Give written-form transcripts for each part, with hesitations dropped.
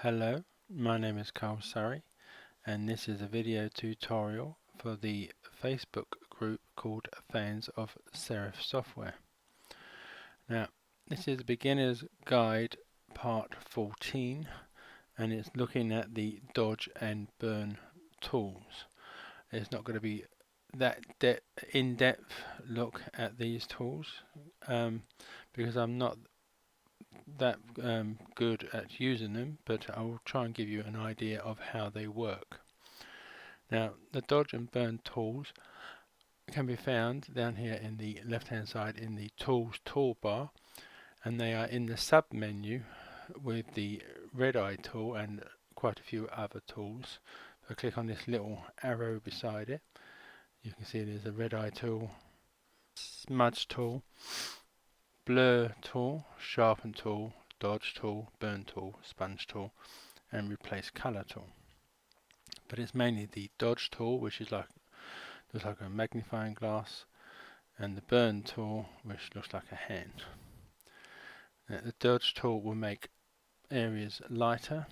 Hello, my name is Carl Surrey, and this is a video tutorial for the Facebook group called Fans of Serif Software. Now, this is Beginner's Guide Part 14, and it's looking at the dodge and burn tools. It's not going to be that in-depth look at these tools because I'm not that good at using them, but I will try and give you an idea of how they work. Now, the dodge and burn tools can be found down here in the left hand side in the tools toolbar, and they are in the sub menu with the red eye tool and quite a few other tools. If I click on this little arrow beside it, you can see there's a red eye tool, smudge tool, blur tool, sharpen tool, dodge tool, burn tool, sponge tool, and replace color tool. But it's mainly the dodge tool, which is looks like a magnifying glass, and the burn tool, which looks like a hand. Now, the dodge tool will make areas lighter,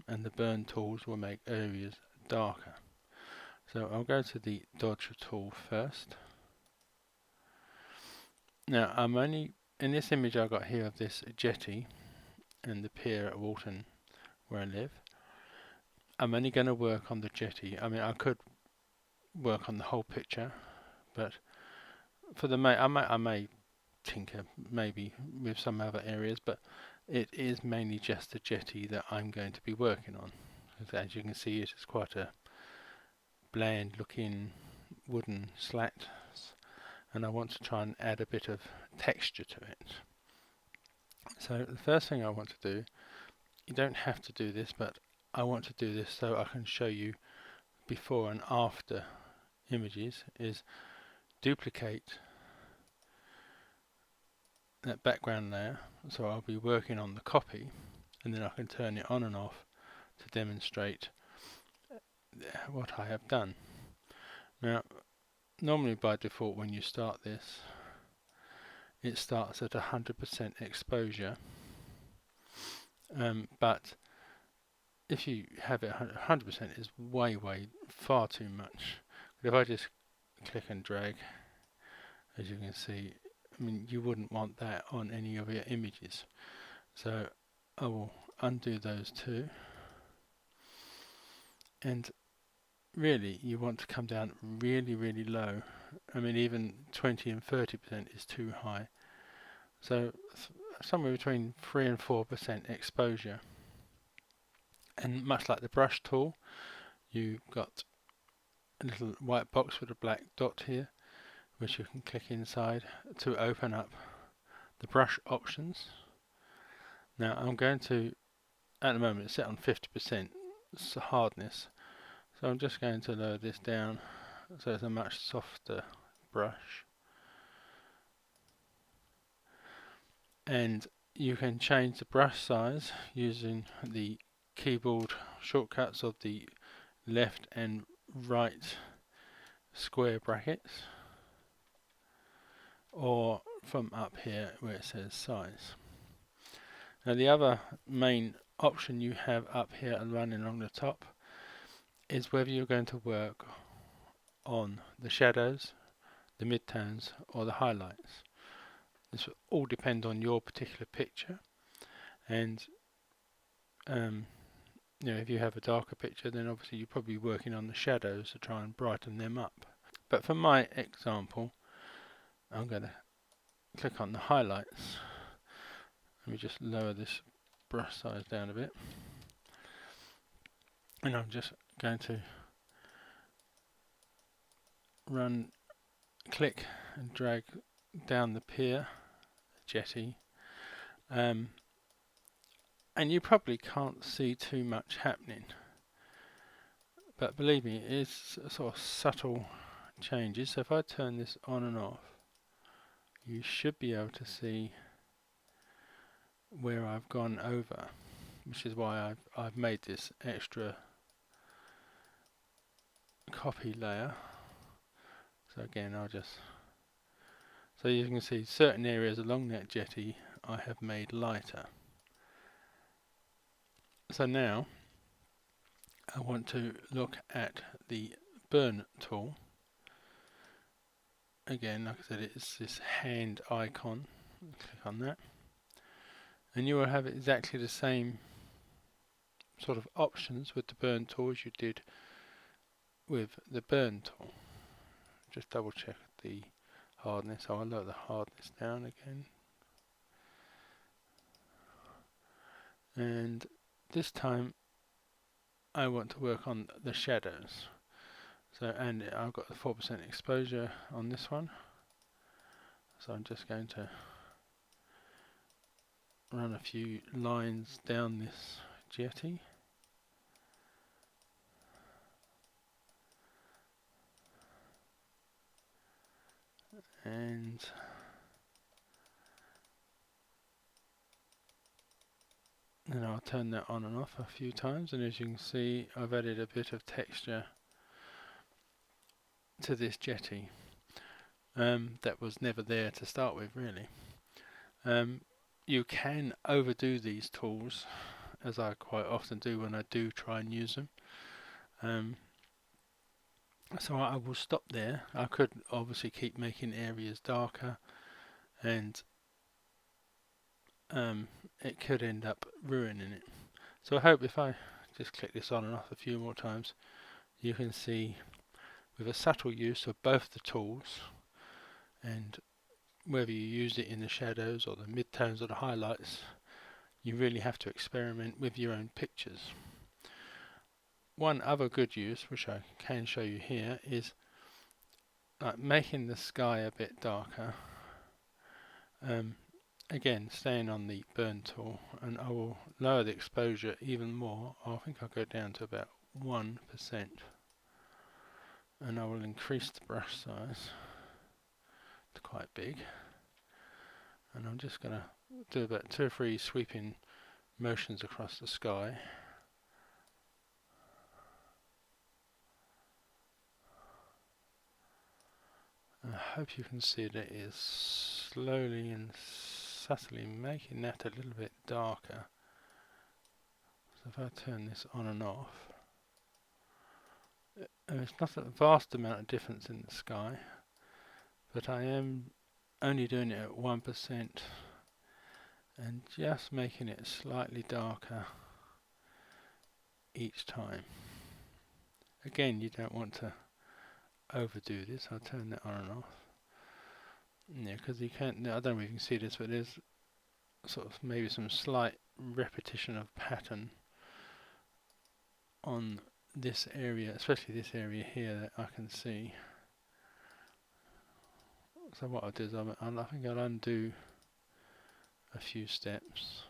and the burn tools will make areas darker. So I'll go to the dodge tool first. Now, I'm only in this image I got here of this jetty and the pier at Walton where I live. I'm only going to work on the jetty. I mean, I could work on the whole picture, but for the I may tinker maybe with some other areas, but it is mainly just the jetty that I'm going to be working on. As you can see, it is quite a bland looking wooden slat, and I want to try and add a bit of texture to it. So the first thing I want to do, you don't have to do this, but I want to do this so I can show you before and after images, is duplicate that background layer. So I'll be working on the copy, and then I can turn it on and off to demonstrate what I have done. Now, normally by default when you start this, it starts at 100% exposure, but if you have it 100% is way far too much. But if I just click and drag, as you can see, I mean, you wouldn't want that on any of your images. So I will undo those two, and really you want to come down really low. I mean, even 20 and 30% is too high. So somewhere between 3 and 4% exposure. And much like the brush tool, you've got a little white box with a black dot here, which you can click inside to open up the brush options. Now I'm going to, at the moment it's set on 50% hardness, so I'm just going to lower this down so it's a much softer brush. And you can change the brush size using the keyboard shortcuts of the left and right square brackets, or from up here where it says size. Now the other main option you have up here and running along the top is whether you're going to work on the shadows, the midtones, or the highlights. This will all depend on your particular picture, and if you have a darker picture, then obviously you're probably working on the shadows to try and brighten them up. But for my example, I'm going to click on the highlights. Let me just lower this brush size down a bit, and I'm just going to click and drag down the pier, jetty, and you probably can't see too much happening, but believe me, it's sort of subtle changes. So if I turn this on and off, you should be able to see where I've gone over, which is why I've made this extra copy layer. So again, so you can see certain areas along that jetty I have made lighter. So now I want to look at the burn tool. Again, like I said, it's this hand icon. Click on that, and you will have exactly the same sort of options with the burn tool as you did with the burn tool. Just double check the hardness. I'll lower the hardness down again. And this time I want to work on the shadows. So, and I've got the 4% exposure on this one. So I'm just going to run a few lines down this jetty. And then I'll turn that on and off a few times, and as you can see, I've added a bit of texture to this jetty that was never there to start with, really. You can overdo these tools, as I quite often do when I do try and use them. So I will stop there. I could obviously keep making areas darker, and it could end up ruining it. So I hope if I just click this on and off a few more times, you can see with a subtle use of both the tools, and whether you use it in the shadows or the midtones or the highlights, you really have to experiment with your own pictures. One other good use, which I can show you here, is like making the sky a bit darker. Again, staying on the burn tool, and I will lower the exposure even more. I think I'll go down to about 1%, and I will increase the brush size to quite big, and I'm just going to do about 2 or 3 sweeping motions across the sky. I hope you can see that it is slowly and subtly making that a little bit darker. So if I turn this on and off, there's not a vast amount of difference in the sky, but I am only doing it at 1% and just making it slightly darker each time. Again, you don't want to overdo this. I'll turn that on and off. Yeah, because you can't, I don't know if you can see this, but there's sort of maybe some slight repetition of pattern on this area, especially this area here that I can see. So what I'll do is I think I'll undo a few steps.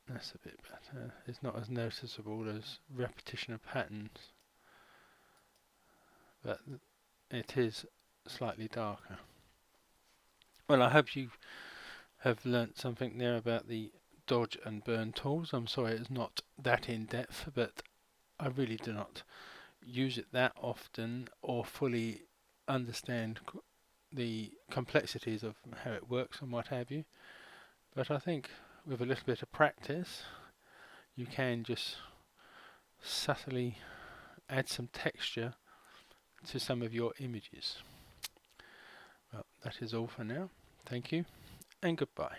That's a bit better. It's not as noticeable as repetition of patterns, but it is slightly darker. Well, I hope you have learnt something there about the dodge and burn tools. I'm sorry it's not that in depth, but I really do not use it that often or fully understand the complexities of how it works and what have you. But I think with a little bit of practice, you can just subtly add some texture to some of your images. Well, that is all for now. Thank you and goodbye.